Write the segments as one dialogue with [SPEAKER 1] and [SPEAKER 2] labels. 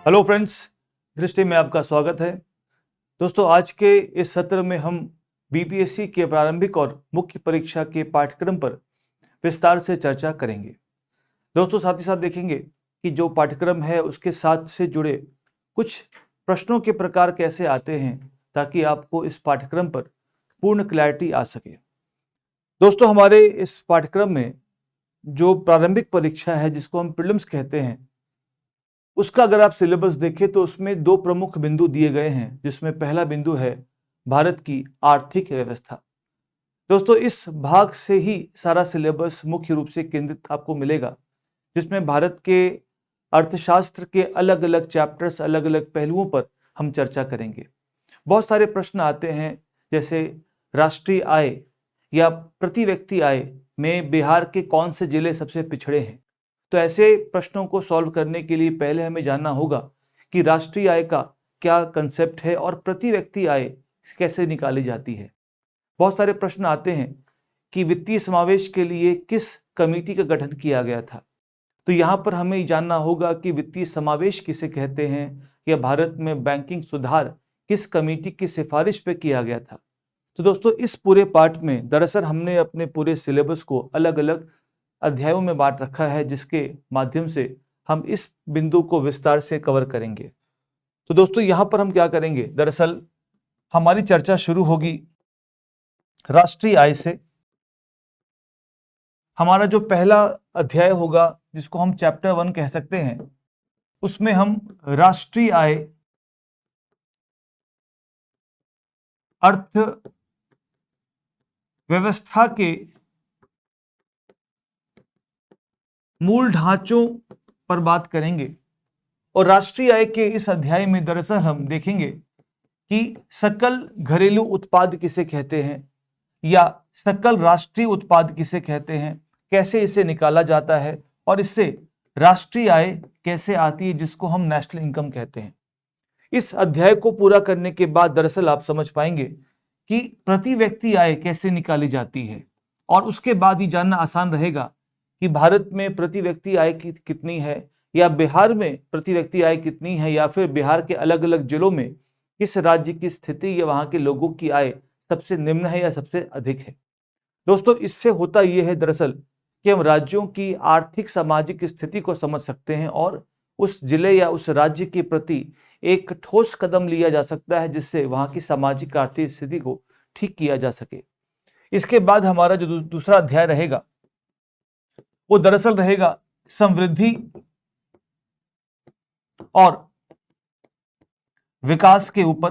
[SPEAKER 1] Hello friends, दृष्टि में आपका स्वागत है। दोस्तों, आज के इस सत्र में हम बीपीएससी के प्रारंभिक और मुख्य परीक्षा के पाठ्यक्रम पर विस्तार से चर्चा करेंगे। दोस्तों, साथ ही साथ देखेंगे कि जो पाठ्यक्रम है उसके साथ से जुड़े कुछ प्रश्नों के प्रकार कैसे आते हैं, ताकि आपको इस पाठ्यक्रम पर पूर्ण क्लैरिटी आ सके। दोस्तों, हमारे इस पाठ्यक्रम में जो प्रारंभिक परीक्षा है, जिसको हम प्रीलिम्स कहते हैं, उसका अगर आप सिलेबस देखें तो उसमें दो प्रमुख बिंदु दिए गए हैं, जिसमें पहला बिंदु है भारत की आर्थिक व्यवस्था। दोस्तों, इस भाग से ही सारा सिलेबस मुख्य रूप से केंद्रित आपको मिलेगा, जिसमें भारत के अर्थशास्त्र के अलग अलग चैप्टर्स, अलग अलग पहलुओं पर हम चर्चा करेंगे। बहुत सारे प्रश्न आते हैं, जैसे राष्ट्रीय आय या प्रति व्यक्ति आय में बिहार के कौन से जिले सबसे पिछड़े हैं। तो ऐसे प्रश्नों को सॉल्व करने के लिए पहले हमें जानना होगा कि राष्ट्रीय आय का क्या कंसेप्ट है और प्रति व्यक्ति आय कैसे निकाली जाती है। बहुत सारे प्रश्न आते हैं कि वित्तीय समावेश के लिए किस कमेटी का गठन किया गया था। तो यहाँ पर हमें जानना होगा कि वित्तीय समावेश किसे कहते हैं, या भारत में बैंकिंग सुधार किस कमेटी की सिफारिश पे किया गया था। तो दोस्तों, इस पूरे पार्ट में दरअसल हमने अपने पूरे सिलेबस को अलग अलग अध्यायों में बांट रखा है, जिसके माध्यम से हम इस बिंदु को विस्तार से कवर करेंगे। तो दोस्तों, यहां पर हम क्या करेंगे, दरअसल हमारी चर्चा शुरू होगी राष्ट्रीय आय से। हमारा जो पहला अध्याय होगा, जिसको हम चैप्टर 1 कह सकते हैं, उसमें हम राष्ट्रीय आय, अर्थ व्यवस्था के मूल ढांचों पर बात करेंगे। और राष्ट्रीय आय के इस अध्याय में दरअसल हम देखेंगे कि सकल घरेलू उत्पाद किसे कहते हैं, या सकल राष्ट्रीय उत्पाद किसे कहते हैं, कैसे इसे निकाला जाता है, और इससे राष्ट्रीय आय कैसे आती है, जिसको हम नेशनल इनकम कहते हैं। इस अध्याय को पूरा करने के बाद दरअसल आप समझ पाएंगे कि प्रति व्यक्ति आय कैसे निकाली जाती है, और उसके बाद ही जानना आसान रहेगा कि भारत में प्रति व्यक्ति आय कितनी है, या बिहार में प्रति व्यक्ति आय कितनी है, या फिर बिहार के अलग अलग जिलों में किस राज्य की स्थिति या वहां के लोगों की आय सबसे निम्न है या सबसे अधिक है। दोस्तों, इससे होता यह है दरअसल कि हम राज्यों की आर्थिक सामाजिक स्थिति को समझ सकते हैं, और उस जिले या उस राज्य के प्रति एक ठोस कदम लिया जा सकता है, जिससे वहां की सामाजिक आर्थिक स्थिति को ठीक किया जा सके। इसके बाद हमारा जो दूसरा अध्याय रहेगा, वो दरअसल रहेगा समृद्धि और विकास के ऊपर।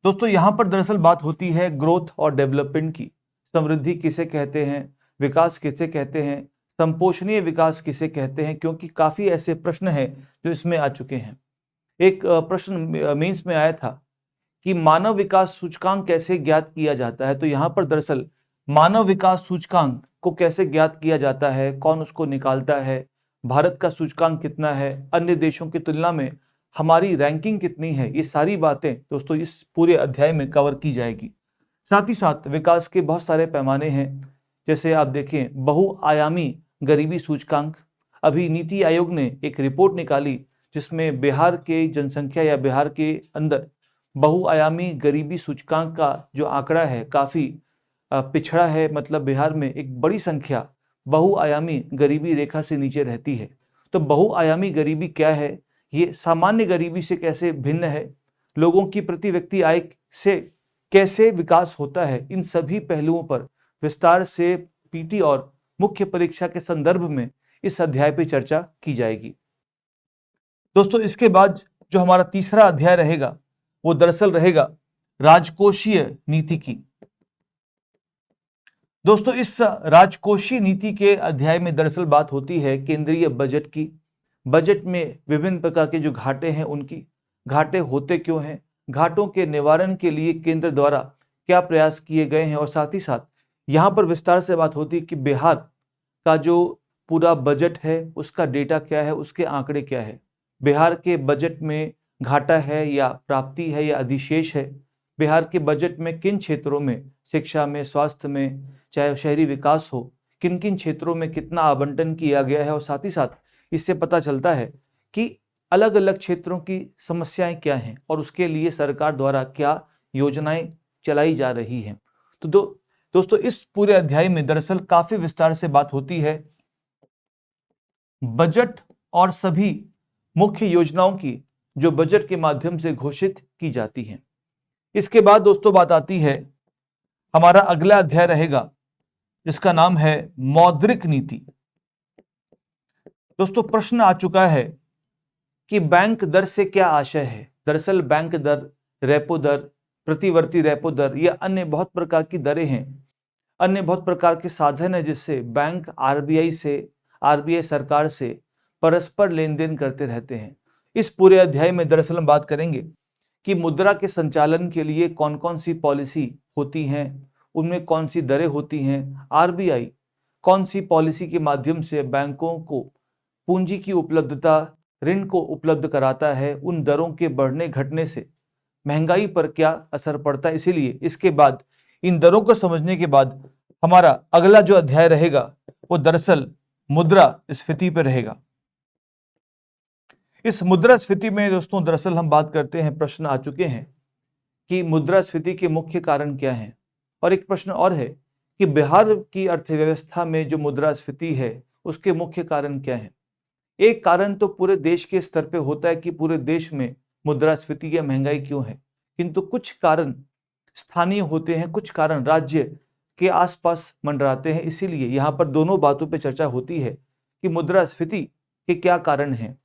[SPEAKER 1] दोस्तों, यहां पर दरअसल बात होती है ग्रोथ और डेवलपमेंट की। समृद्धि किसे कहते हैं, विकास किसे कहते हैं, संपोषणीय विकास किसे कहते हैं, क्योंकि काफी ऐसे प्रश्न हैं जो इसमें आ चुके हैं। एक प्रश्न मेंस में आया था कि मानव विकास सूचकांक कैसे ज्ञात किया जाता है। तो यहाँ पर दरअसल मानव विकास सूचकांक को कैसे ज्ञात किया जाता है, कौन उसको निकालता है, भारत का सूचकांक कितना है, अन्य देशों की तुलना में हमारी रैंकिंग कितनी है, ये सारी बातें दोस्तों इस पूरे अध्याय में कवर की जाएगी। साथ ही साथ विकास के बहुत सारे पैमाने हैं, जैसे आप देखें बहुआयामी गरीबी सूचकांक। अभी नीति आयोग ने एक रिपोर्ट निकाली, जिसमें बिहार के जनसंख्या या बिहार के अंदर बहुआयामी गरीबी सूचकांक का जो आंकड़ा है काफी पिछड़ा है। मतलब बिहार में एक बड़ी संख्या बहुआयामी गरीबी रेखा से नीचे रहती है। तो बहुआयामी गरीबी क्या है, ये सामान्य गरीबी से कैसे भिन्न है, लोगों की प्रति व्यक्ति आय से कैसे विकास होता है, इन सभी पहलुओं पर विस्तार से पीटी और मुख्य परीक्षा के संदर्भ में इस अध्याय पर चर्चा की जाएगी। दोस्तों, इसके बाद जो हमारा तीसरा अध्याय रहेगा, वो दरअसल रहेगा राजकोषीय नीति की। दोस्तों, इस राजकोषीय नीति के अध्याय में दरअसल बात होती है केंद्रीय बजट की। बजट में विभिन्न प्रकार के जो घाटे हैं, उनकी घाटे होते क्यों हैं, घाटों के निवारण के लिए केंद्र द्वारा क्या प्रयास किए गए हैं, और साथ ही साथ यहाँ पर विस्तार से बात होती है कि बिहार का जो पूरा बजट है उसका डेटा क्या है, उसके आंकड़े क्या है, बिहार के बजट में घाटा है या प्राप्ति है या अधिशेष है, बिहार के बजट में किन क्षेत्रों में, शिक्षा में, स्वास्थ्य में, चाहे शहरी विकास हो, किन किन क्षेत्रों में कितना आवंटन किया गया है। और साथ ही साथ इससे पता चलता है कि अलग अलग क्षेत्रों की समस्याएं क्या हैं और उसके लिए सरकार द्वारा क्या योजनाएं चलाई जा रही हैं। तो दोस्तों इस पूरे अध्याय में दरअसल काफी विस्तार से बात होती है बजट और सभी मुख्य योजनाओं की जो बजट के माध्यम से घोषित की जाती हैं। इसके बाद दोस्तों बात आती है, हमारा अगला अध्याय रहेगा जिसका नाम है मौद्रिक नीति। दोस्तों प्रश्न आ चुका है कि बैंक दर से क्या आशय है। दरअसल बैंक दर, रेपो दर, प्रतिवर्ती रेपो दर, ये अन्य बहुत प्रकार की दरें हैं, अन्य बहुत प्रकार के साधन है जिससे बैंक आरबीआई सरकार से परस्पर लेन देन करते रहते हैं। इस पूरे अध्याय में दरअसल हम बात करेंगे कि मुद्रा के संचालन के लिए कौन कौन सी पॉलिसी होती हैं, उनमें कौन सी दरें होती हैं, आरबीआई कौन सी पॉलिसी के माध्यम से बैंकों को पूंजी की उपलब्धता, ऋण को उपलब्ध कराता है, उन दरों के बढ़ने घटने से महंगाई पर क्या असर पड़ता है। इसीलिए इसके बाद, इन दरों को समझने के बाद, हमारा अगला जो अध्याय रहेगा वो दरअसल मुद्रास्फीति पर रहेगा। इस मुद्रास्फीति में दोस्तों दरअसल हम बात करते हैं, प्रश्न आ चुके हैं कि मुद्रास्फीति के मुख्य कारण क्या हैं, और एक प्रश्न और है कि बिहार की अर्थव्यवस्था में जो मुद्रास्फीति है उसके मुख्य कारण क्या है। एक कारण तो पूरे देश के स्तर पे होता है कि पूरे देश में मुद्रास्फीति या महंगाई क्यों है, किंतु कुछ कारण स्थानीय होते हैं, कुछ कारण राज्य के आसपास मंडराते हैं। इसीलिए यहाँ पर दोनों बातों पे चर्चा होती है कि मुद्रास्फीति के क्या कारण हैं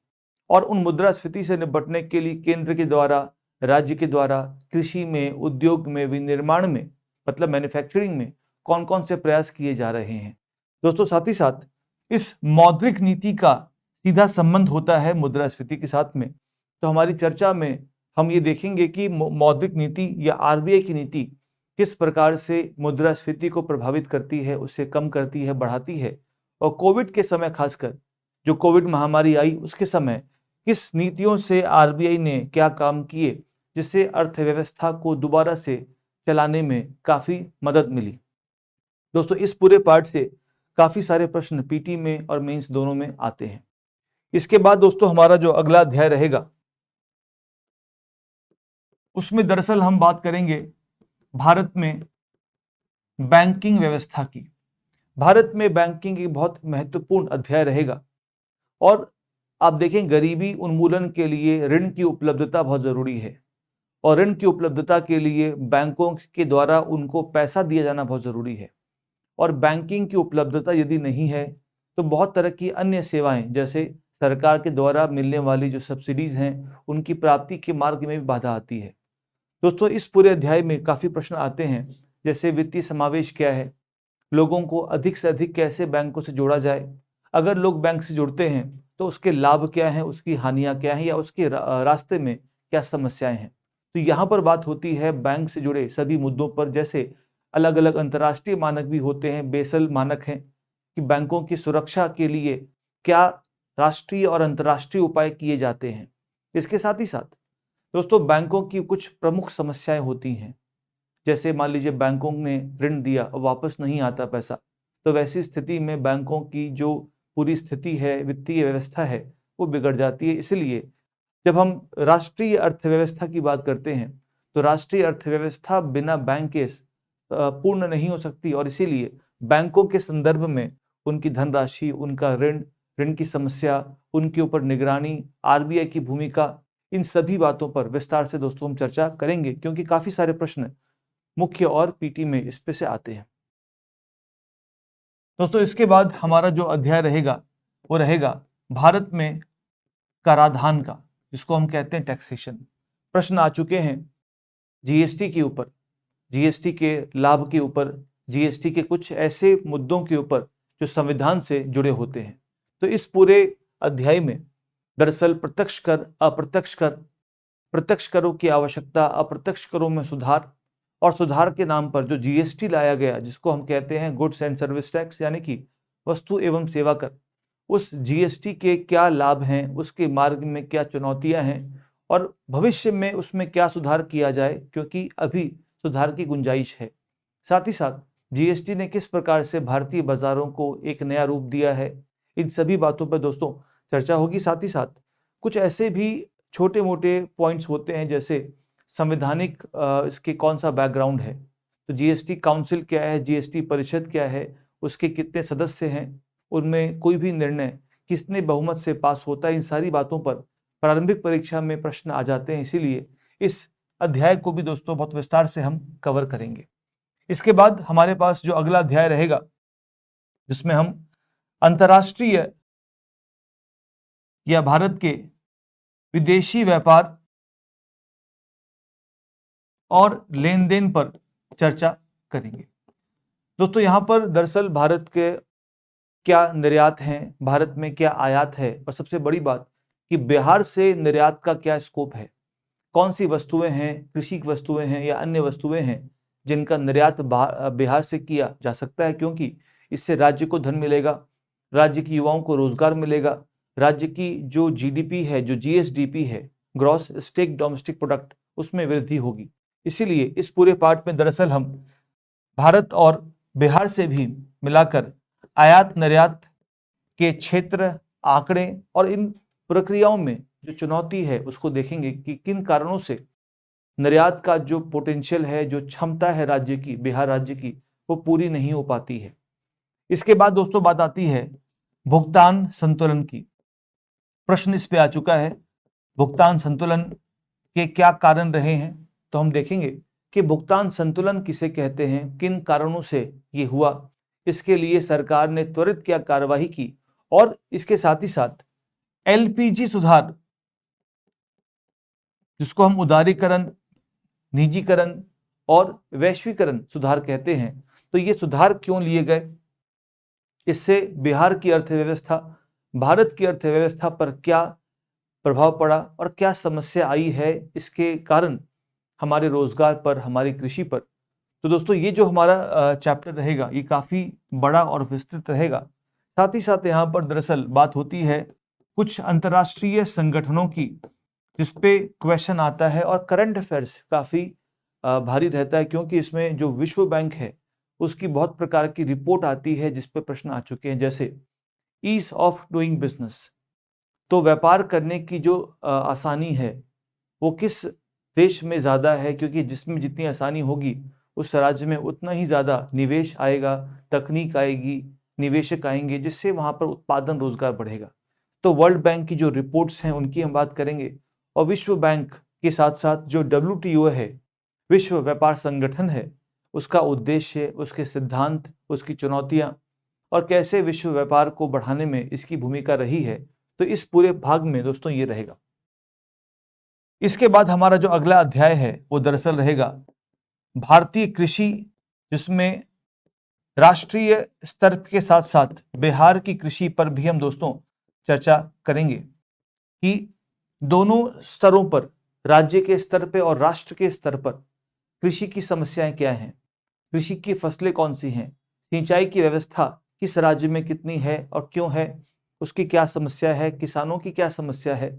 [SPEAKER 1] और उन मुद्रास्फीति से निपटने के लिए केंद्र के द्वारा, राज्य के द्वारा कृषि में, उद्योग में, विनिर्माण में, मतलब मैन्युफैक्चरिंग में कौन कौन से प्रयास किए जा रहे हैं। दोस्तों साथ ही साथ इस मौद्रिक नीति का सीधा संबंध होता है मुद्रास्फीति के साथ में। तो हमारी चर्चा में हम ये देखेंगे कि मौद्रिक नीति या आरबीआई की नीति किस प्रकार से मुद्रास्फीति को प्रभावित करती है, उसे कम करती है, बढ़ाती है, और कोविड के समय, खासकर जो कोविड महामारी आई उसके समय किस नीतियों से आरबीआई ने क्या काम किए जिससे अर्थव्यवस्था को दोबारा से चलाने में काफी मदद मिली। दोस्तों इस पूरे पार्ट से काफी सारे प्रश्न पीटी में और मेंस दोनों में आते हैं। इसके बाद दोस्तों हमारा जो अगला अध्याय रहेगा उसमें दरअसल हम बात करेंगे भारत में बैंकिंग व्यवस्था की। भारत में बैंकिंग एक बहुत महत्वपूर्ण अध्याय रहेगा और आप देखें गरीबी उन्मूलन के लिए ऋण की उपलब्धता बहुत जरूरी है और ऋण की उपलब्धता के लिए बैंकों के द्वारा उनको पैसा दिया जाना बहुत जरूरी है। और बैंकिंग की उपलब्धता यदि नहीं है तो बहुत तरह की अन्य सेवाएं, जैसे सरकार के द्वारा मिलने वाली जो सब्सिडीज हैं, उनकी प्राप्ति के मार्ग में भी बाधा आती है। दोस्तों इस पूरे अध्याय में काफी प्रश्न आते हैं, जैसे वित्तीय समावेश क्या है, लोगों को अधिक से अधिक कैसे बैंकों से जोड़ा जाए, अगर लोग बैंक से जुड़ते हैं तो उसके लाभ क्या हैं, उसकी हानियां क्या हैं, या उसके रास्ते में क्या समस्याएं हैं। तो यहाँ पर बात होती है बैंक से जुड़े सभी मुद्दों पर, जैसे अलग अलग अंतर्राष्ट्रीय मानक भी होते हैं, बेसल मानक हैं, कि बैंकों की सुरक्षा के लिए क्या राष्ट्रीय और अंतर्राष्ट्रीय उपाय किए जाते हैं। इसके साथ ही साथ दोस्तों बैंकों की कुछ प्रमुख समस्याएं होती हैं, जैसे मान लीजिए बैंकों ने ऋण दिया और वापस नहीं आता पैसा, तो वैसी स्थिति में बैंकों की जो पूरी स्थिति है, वित्तीय व्यवस्था है, वो बिगड़ जाती है। इसलिए जब हम राष्ट्रीय अर्थव्यवस्था की बात करते हैं तो राष्ट्रीय अर्थव्यवस्था बिना बैंक के पूर्ण नहीं हो सकती, और इसीलिए बैंकों के संदर्भ में उनकी धनराशि, उनका ऋण की समस्या, उनके ऊपर निगरानी, आरबीआई की भूमिका, इन सभी बातों पर विस्तार से दोस्तों हम चर्चा करेंगे, क्योंकि काफी सारे प्रश्न मुख्य और पीटी में इस पे से आते हैं। दोस्तों इसके बाद हमारा जो अध्याय रहेगा वो रहेगा भारत में कराधान का, जिसको हम कहते हैं टैक्सेशन। प्रश्न आ चुके हैं जीएसटी के ऊपर, जीएसटी के लाभ के ऊपर, जीएसटी के कुछ ऐसे मुद्दों के ऊपर जो संविधान से जुड़े होते हैं। तो इस पूरे अध्याय में दरअसल प्रत्यक्ष कर, अप्रत्यक्ष कर, प्रत्यक्ष करों की आवश्यकता, अप्रत्यक्ष करों में सुधार, और सुधार के नाम पर जो जीएसटी लाया गया, जिसको हम कहते हैं गुड्स एंड सर्विस टैक्स, यानी कि वस्तु एवं सेवा कर, उस जीएसटी के क्या लाभ हैं, उसके मार्ग में क्या चुनौतियां हैं, और भविष्य में उसमें क्या सुधार किया जाए, क्योंकि अभी सुधार की गुंजाइश है। साथ ही साथ जीएसटी ने किस प्रकार से भारतीय बाजारों को एक नया रूप दिया है, इन सभी बातों पर दोस्तों चर्चा होगी। साथ ही साथ कुछ ऐसे भी छोटे मोटे पॉइंट्स होते हैं, जैसे संवैधानिक इसके कौन सा बैकग्राउंड है, तो जीएसटी काउंसिल क्या है, जीएसटी परिषद क्या है, उसके कितने सदस्य हैं, उनमें कोई भी निर्णय कितने बहुमत से पास होता है, इन सारी बातों पर प्रारंभिक परीक्षा में प्रश्न आ जाते हैं। इसीलिए इस अध्याय को भी दोस्तों बहुत विस्तार से हम कवर करेंगे। इसके बाद हमारे पास जो अगला अध्याय रहेगा, जिसमें हम अंतर्राष्ट्रीय या भारत के विदेशी व्यापार और लेन देन पर चर्चा करेंगे। दोस्तों यहाँ पर दरअसल भारत के क्या निर्यात हैं, भारत में क्या आयात है, और सबसे बड़ी बात कि बिहार से निर्यात का क्या स्कोप है, कौन सी वस्तुएं हैं, कृषि की वस्तुएं हैं या अन्य वस्तुएं हैं जिनका निर्यात बिहार से किया जा सकता है, क्योंकि इससे राज्य को धन मिलेगा, राज्य के युवाओं को रोजगार मिलेगा, राज्य की जो जीडीपी है, जो जीएसडीपी है, ग्रॉस स्टेट डोमेस्टिक प्रोडक्ट, उसमें वृद्धि होगी। इसीलिए इस पूरे पार्ट में दरअसल हम भारत और बिहार से भी मिलाकर आयात निर्यात के क्षेत्र, आंकड़े और इन प्रक्रियाओं में जो चुनौती है उसको देखेंगे कि किन कारणों से निर्यात का जो पोटेंशियल है, जो क्षमता है राज्य की, बिहार राज्य की, वो पूरी नहीं हो पाती है। इसके बाद दोस्तों बात आती है भुगतान संतुलन की। प्रश्न इस पे आ चुका है, भुगतान संतुलन के क्या कारण रहे हैं, तो हम देखेंगे कि भुगतान संतुलन किसे कहते हैं, किन कारणों से ये हुआ, इसके लिए सरकार ने त्वरित क्या कार्यवाही की, और इसके साथ ही साथ एलपीजी सुधार, जिसको हम उदारीकरण, निजीकरण और वैश्वीकरण सुधार कहते हैं, तो ये सुधार क्यों लिए गए, इससे बिहार की अर्थव्यवस्था, भारत की अर्थव्यवस्था पर क्या प्रभाव पड़ा और क्या समस्या आई है, इसके कारण हमारे रोजगार पर, हमारी कृषि पर। तो दोस्तों ये जो हमारा चैप्टर रहेगा ये काफी बड़ा और विस्तृत रहेगा। साथ ही साथ यहाँ पर दरअसल बात होती है कुछ अंतर्राष्ट्रीय संगठनों की, जिसपे क्वेश्चन आता है, और करंट अफेयर्स काफी भारी रहता है, क्योंकि इसमें जो विश्व बैंक है उसकी बहुत प्रकार की रिपोर्ट आती है जिस पे प्रश्न आ चुके हैं, जैसे ईज ऑफ डूइंग बिजनेस, तो व्यापार करने की जो आसानी है वो किस देश में ज़्यादा है, क्योंकि जिसमें जितनी आसानी होगी उस राज्य में उतना ही ज़्यादा निवेश आएगा, तकनीक आएगी, निवेशक आएंगे, जिससे वहाँ पर उत्पादन, रोजगार बढ़ेगा। तो वर्ल्ड बैंक की जो रिपोर्ट्स हैं उनकी हम बात करेंगे, और विश्व बैंक के साथ साथ जो WTO है, विश्व व्यापार संगठन है, उसका उद्देश्य, उसके सिद्धांत, उसकी चुनौतियाँ और कैसे विश्व व्यापार को बढ़ाने में इसकी भूमिका रही है, तो इस पूरे भाग में दोस्तों ये रहेगा। इसके बाद हमारा जो अगला अध्याय है वो दरअसल रहेगा भारतीय कृषि, जिसमें राष्ट्रीय स्तर के साथ साथ बिहार की कृषि पर भी हम दोस्तों चर्चा करेंगे कि दोनों स्तरों पर, राज्य के स्तर पे और राष्ट्र के स्तर पर कृषि की समस्याएं क्या हैं, कृषि की फसलें कौन सी हैं, सिंचाई की व्यवस्था किस राज्य में कितनी है और क्यों है, उसकी क्या समस्या है, किसानों की क्या समस्या है,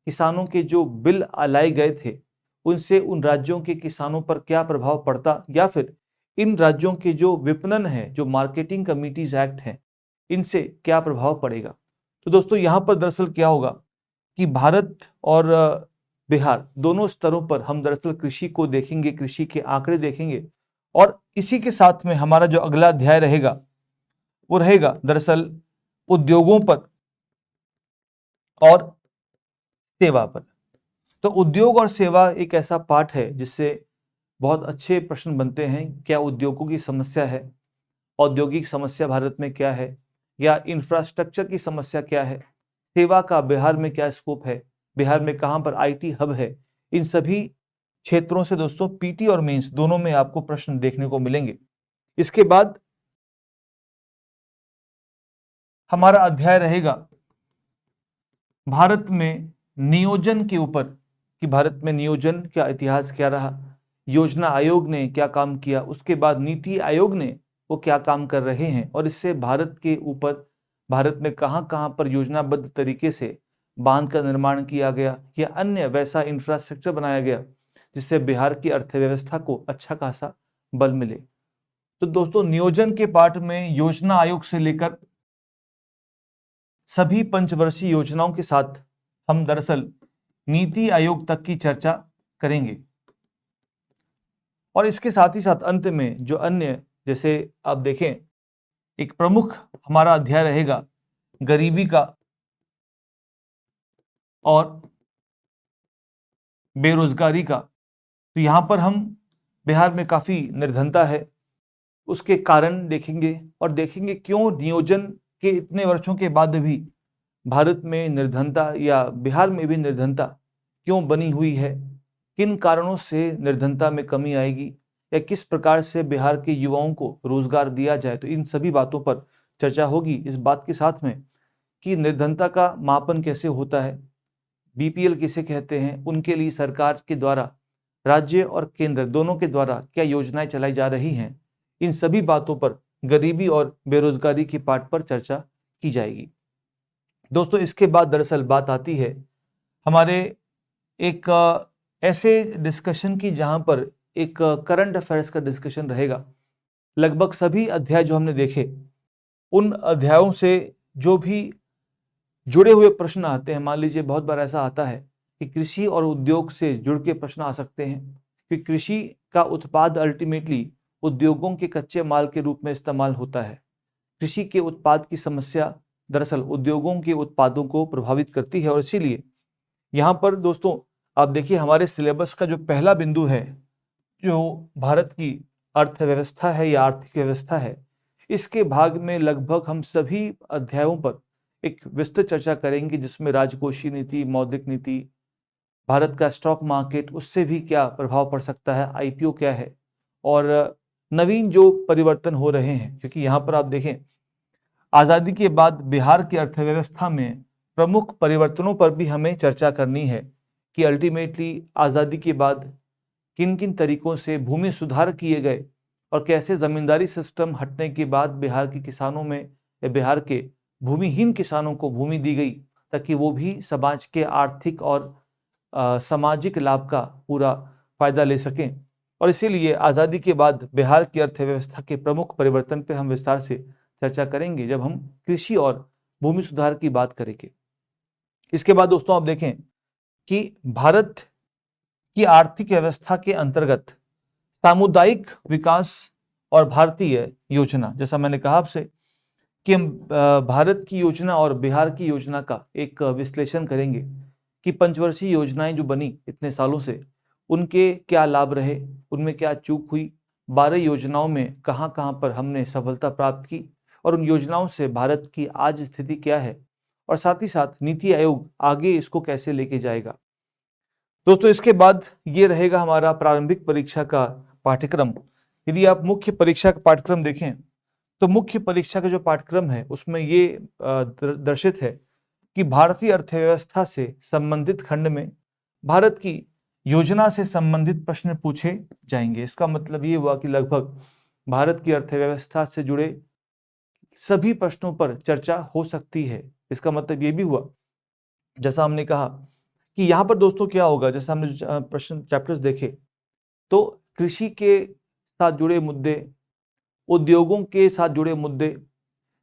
[SPEAKER 1] किसानों के जो बिल लाए गए थे उनसे उन राज्यों के किसानों पर क्या प्रभाव पड़ता, या फिर इन राज्यों के जो विपणन है, जो मार्केटिंग कमिटीज एक्ट है, इनसे क्या प्रभाव पड़ेगा। तो दोस्तों यहाँ पर दरअसल क्या होगा कि भारत और बिहार दोनों स्तरों पर हम दरअसल कृषि को देखेंगे, कृषि के आंकड़े देखेंगे, और इसी के साथ में हमारा जो अगला अध्याय रहेगा वो रहेगा दरअसल उद्योगों पर और सेवा पर। तो उद्योग और सेवा एक ऐसा पार्ट है जिससे बहुत अच्छे प्रश्न बनते हैं। क्या उद्योगों की समस्या है, औद्योगिक समस्या भारत में क्या है, या इंफ्रास्ट्रक्चर की समस्या क्या है, सेवा का बिहार में क्या स्कोप है, बिहार में कहां पर आईटी हब है। इन सभी क्षेत्रों से दोस्तों पीटी और मेंस दोनों में आपको प्रश्न देखने को मिलेंगे। इसके बाद हमारा अध्याय रहेगा भारत में नियोजन के ऊपर, कि भारत में नियोजन का इतिहास क्या रहा, योजना आयोग ने क्या काम किया, उसके बाद नीति आयोग ने वो क्या काम कर रहे हैं, और इससे भारत के ऊपर, भारत में कहां कहां पर योजनाबद्ध तरीके से बांध का निर्माण किया गया या अन्य वैसा इंफ्रास्ट्रक्चर बनाया गया जिससे बिहार की अर्थव्यवस्था को अच्छा खासा बल मिले। तो दोस्तों नियोजन के पार्ट में योजना आयोग से लेकर सभी पंचवर्षीय योजनाओं के साथ हम दरअसल नीति आयोग तक की चर्चा करेंगे। और इसके साथ ही साथ अंत में जो अन्य, जैसे आप देखें, एक प्रमुख हमारा अध्याय रहेगा गरीबी का और बेरोजगारी का। तो यहाँ पर हम बिहार में काफ़ी निर्धनता है, उसके कारण देखेंगे और देखेंगे क्यों नियोजन के इतने वर्षों के बाद भी भारत में निर्धनता या बिहार में भी निर्धनता क्यों बनी हुई है, किन कारणों से निर्धनता में कमी आएगी या किस प्रकार से बिहार के युवाओं को रोजगार दिया जाए। तो इन सभी बातों पर चर्चा होगी, इस बात के साथ में कि निर्धनता का मापन कैसे होता है, बीपीएल किसे कहते हैं, उनके लिए सरकार के द्वारा, राज्य और केंद्र दोनों के द्वारा क्या योजनाएं चलाई जा रही हैं, इन सभी बातों पर, गरीबी और बेरोजगारी के पाठ पर चर्चा की जाएगी। दोस्तों, इसके बाद दरअसल बात आती है हमारे एक ऐसे डिस्कशन की जहां पर एक करंट अफेयर्स का डिस्कशन रहेगा। लगभग सभी अध्याय जो हमने देखे, उन अध्यायों से जो भी जुड़े हुए प्रश्न आते हैं, मान लीजिए बहुत बार ऐसा आता है कि कृषि और उद्योग से जुड़ के प्रश्न आ सकते हैं कि कृषि का उत्पाद अल्टीमेटली उद्योगों के कच्चे माल के रूप में इस्तेमाल होता है। कृषि के उत्पाद की समस्या दरअसल उद्योगों के उत्पादों को प्रभावित करती है और इसीलिए यहाँ पर दोस्तों आप देखिए हमारे सिलेबस का जो पहला बिंदु है, जो भारत की अर्थव्यवस्था है या आर्थिक व्यवस्था है, इसके भाग में लगभग हम सभी अध्यायों पर एक विस्तृत चर्चा करेंगे, जिसमें राजकोषीय नीति, मौद्रिक नीति, भारत का स्टॉक मार्केट, उससे भी क्या प्रभाव पड़ सकता है, आईपीओ क्या है और नवीन जो परिवर्तन हो रहे हैं। क्योंकि यहाँ पर आप देखें आज़ादी के बाद बिहार की अर्थव्यवस्था में प्रमुख परिवर्तनों पर भी हमें चर्चा करनी है कि अल्टीमेटली आज़ादी के बाद किन किन तरीकों से भूमि सुधार किए गए और कैसे जमींदारी सिस्टम हटने के बाद बिहार के किसानों में या बिहार के भूमिहीन किसानों को भूमि दी गई ताकि वो भी समाज के आर्थिक और सामाजिक लाभ का पूरा फायदा ले सकें। और इसीलिए आज़ादी के बाद बिहार की अर्थव्यवस्था के प्रमुख परिवर्तन पे हम विस्तार से चर्चा करेंगे जब हम कृषि और भूमि सुधार की बात करेंगे। इसके बाद दोस्तों आप देखें कि भारत की आर्थिक व्यवस्था के अंतर्गत सामुदायिक विकास और भारतीय योजना, जैसा मैंने कहा आपसे कि हम भारत की योजना और बिहार की योजना का एक विश्लेषण करेंगे कि पंचवर्षीय योजनाएं जो बनी इतने सालों से, उनके क्या लाभ रहे, उनमें क्या चूक हुई, 12 योजनाओं में कहां कहां पर हमने सफलता प्राप्त की और उन योजनाओं से भारत की आज स्थिति क्या है और साथ ही साथ नीति आयोग आगे इसको कैसे लेके जाएगा। दोस्तों, इसके बाद ये रहेगा हमारा प्रारंभिक परीक्षा का पाठ्यक्रम। यदि आप मुख्य परीक्षा का पाठ्यक्रम देखें तो मुख्य परीक्षा का जो पाठ्यक्रम है उसमें ये दर्शित है कि भारतीय अर्थव्यवस्था से संबंधित खंड में भारत की योजना से संबंधित प्रश्न पूछे जाएंगे। इसका मतलब ये हुआ कि लगभग भारत की अर्थव्यवस्था से जुड़े सभी प्रश्नों पर चर्चा हो सकती है। इसका मतलब ये भी हुआ, जैसा हमने कहा कि यहाँ पर दोस्तों क्या होगा, जैसे हमने प्रश्न चैप्टर्स देखे तो कृषि के साथ जुड़े मुद्दे, उद्योगों के साथ जुड़े मुद्दे,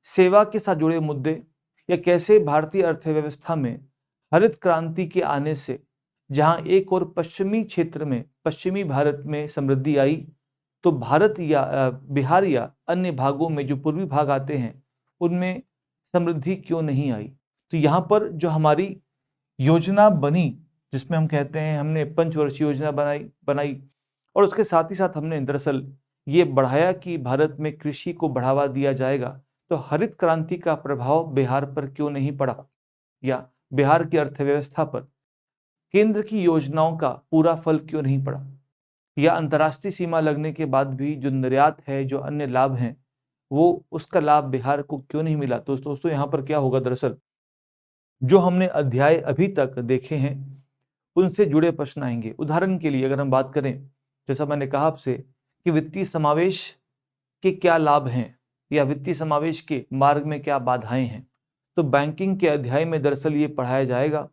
[SPEAKER 1] सेवा के साथ जुड़े मुद्दे, या कैसे भारतीय अर्थव्यवस्था में हरित क्रांति के आने से जहां एक और पश्चिमी क्षेत्र में, पश्चिमी भारत में समृद्धि आई, तो भारत या बिहार या अन्य भागों में जो पूर्वी भाग आते हैं उनमें समृद्धि क्यों नहीं आई। तो यहाँ पर जो हमारी योजना बनी, जिसमें हम कहते हैं हमने पंचवर्षीय योजना बनाई और उसके साथ ही साथ हमने दरअसल ये बढ़ाया कि भारत में कृषि को बढ़ावा दिया जाएगा, तो हरित क्रांति का प्रभाव बिहार पर क्यों नहीं पड़ा या बिहार की अर्थव्यवस्था पर केंद्र की योजनाओं का पूरा फल क्यों नहीं पड़ा, या अंतर्राष्ट्रीय सीमा लगने के बाद भी जो निर्यात है, जो अन्य लाभ हैं, वो उसका लाभ बिहार को क्यों नहीं मिला। तो दोस्तों यहाँ पर क्या होगा, दरअसल जो हमने अध्याय अभी तक देखे हैं उनसे जुड़े प्रश्न आएंगे। उदाहरण के लिए अगर हम बात करें, जैसा मैंने कहा आपसे कि वित्तीय समावेश के क्या लाभ हैं या वित्तीय समावेश के मार्ग में क्या बाधाएं हैं, तो बैंकिंग के अध्याय में दरअसल ये पढ़ाया जाएगा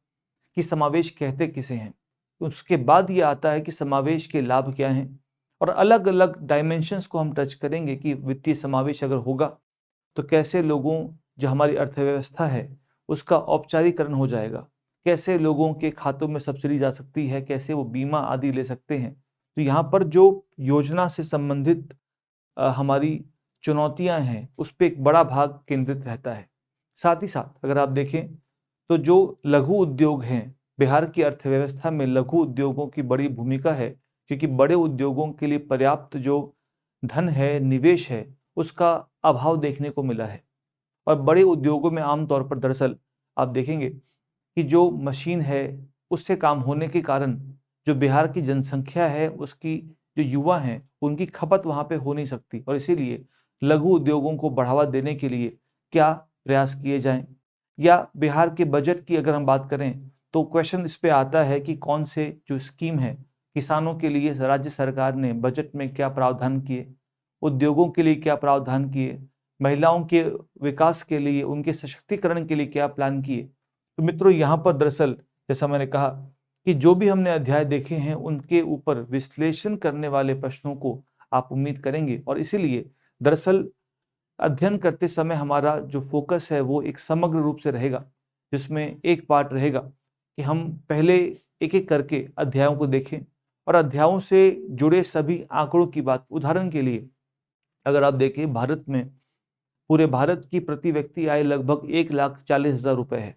[SPEAKER 1] कि समावेश कहते किसे हैं। उसके बाद ये आता है कि समावेश के लाभ क्या हैं और अलग अलग डायमेंशंस को हम टच करेंगे कि वित्तीय समावेश अगर होगा तो कैसे लोगों, जो हमारी अर्थव्यवस्था है, उसका औपचारीकरण हो जाएगा, कैसे लोगों के खातों में सब्सिडी जा सकती है, कैसे वो बीमा आदि ले सकते हैं। तो यहाँ पर जो योजना से संबंधित हमारी चुनौतियां हैं उस पर एक बड़ा भाग केंद्रित रहता है। साथ ही साथ अगर आप देखें तो जो लघु उद्योग हैं, बिहार की अर्थव्यवस्था में लघु उद्योगों की बड़ी भूमिका है, क्योंकि बड़े उद्योगों के लिए पर्याप्त जो धन है, निवेश है, उसका अभाव देखने को मिला है। और बड़े उद्योगों में आमतौर पर दरअसल आप देखेंगे कि जो मशीन है उससे काम होने के कारण जो बिहार की जनसंख्या है, उसकी जो युवा हैं, उनकी खपत वहाँ पे हो नहीं सकती। और इसीलिए लघु उद्योगों को बढ़ावा देने के लिए क्या प्रयास किए जाएं, या बिहार के बजट की अगर हम बात करें तो क्वेश्चन इस पे आता है कि कौन से जो स्कीम है किसानों के लिए राज्य सरकार ने बजट में क्या प्रावधान किए, उद्योगों के लिए क्या प्रावधान किए, महिलाओं के विकास के लिए, उनके सशक्तिकरण के लिए क्या प्लान किए। तो मित्रों, यहाँ पर दरअसल जैसा मैंने कहा कि जो भी हमने अध्याय देखे हैं उनके ऊपर विश्लेषण करने वाले प्रश्नों को आप उम्मीद करेंगे। और इसीलिए दरअसल अध्ययन करते समय हमारा जो फोकस है वो एक समग्र रूप से रहेगा, जिसमें एक पार्ट रहेगा कि हम पहले एक एक करके अध्यायों को देखें और अध्यायों से जुड़े सभी आंकड़ों की बात। उदाहरण के लिए अगर आप देखें, भारत में पूरे भारत की प्रति व्यक्ति आय लगभग 1,40,000 रुपए है,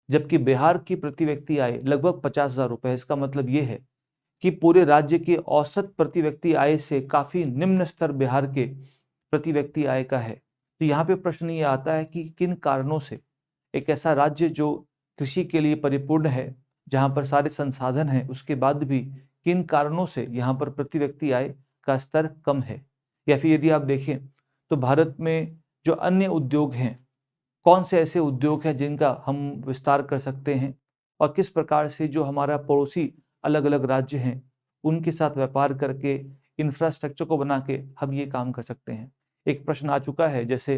[SPEAKER 1] जबकि बिहार की प्रति व्यक्ति आय लगभग 50,000 रुपए है। इसका मतलब ये है कि पूरे राज्य के औसत प्रति व्यक्ति आय से काफी निम्न स्तर बिहार के प्रति व्यक्ति आय का है। तो यहाँ पे प्रश्न ये आता है कि किन कारणों से एक ऐसा राज्य जो कृषि के लिए परिपूर्ण है, जहाँ पर सारे संसाधन हैं, उसके बाद भी किन कारणों से यहाँ पर प्रति व्यक्ति आय का स्तर कम है। या फिर यदि आप देखें तो भारत में जो अन्य उद्योग हैं, कौन से ऐसे उद्योग हैं जिनका हम विस्तार कर सकते हैं, और किस प्रकार से जो हमारा पड़ोसी अलग अलग राज्य हैं उनके साथ व्यापार करके इंफ्रास्ट्रक्चर को बना के हम ये काम कर सकते हैं। एक प्रश्न आ चुका है, जैसे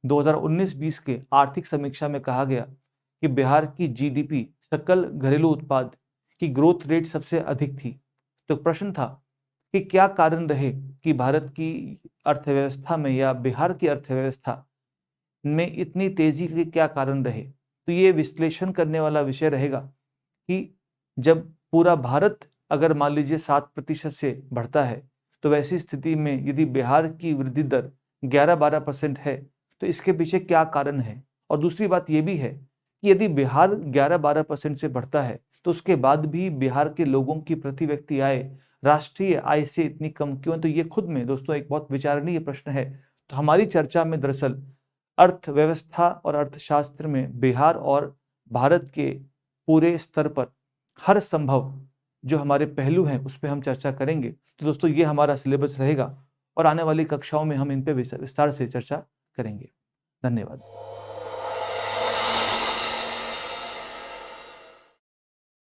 [SPEAKER 1] 2019-20 के आर्थिक समीक्षा में कहा गया कि बिहार की जीडीपी, सकल घरेलू उत्पाद की ग्रोथ रेट सबसे अधिक थी। तो प्रश्न था कि क्या कारण रहे कि भारत की अर्थव्यवस्था में या बिहार की अर्थव्यवस्था में इतनी तेजी के क्या कारण रहे। तो ये विश्लेषण करने वाला विषय रहेगा कि जब पूरा भारत अगर मान लीजिए 7% से बढ़ता है, तो वैसी स्थिति में यदि बिहार की वृद्धि दर 11-12% है तो इसके पीछे क्या कारण है। और दूसरी बात ये भी है कि यदि बिहार 11-12% से बढ़ता है तो उसके बाद भी बिहार के लोगों की प्रति व्यक्ति आय राष्ट्रीय आय से इतनी कम क्यों। तो ये खुद में दोस्तों एक बहुत विचारणीय प्रश्न है। तो हमारी चर्चा में दरअसल अर्थव्यवस्था और अर्थशास्त्र में बिहार और भारत के पूरे स्तर पर हर संभव जो हमारे पहलू हैं उस पर हम चर्चा करेंगे। तो दोस्तों ये हमारा सिलेबस रहेगा और आने वाली कक्षाओं में हम इन पे विस्तार से चर्चा करेंगे। धन्यवाद।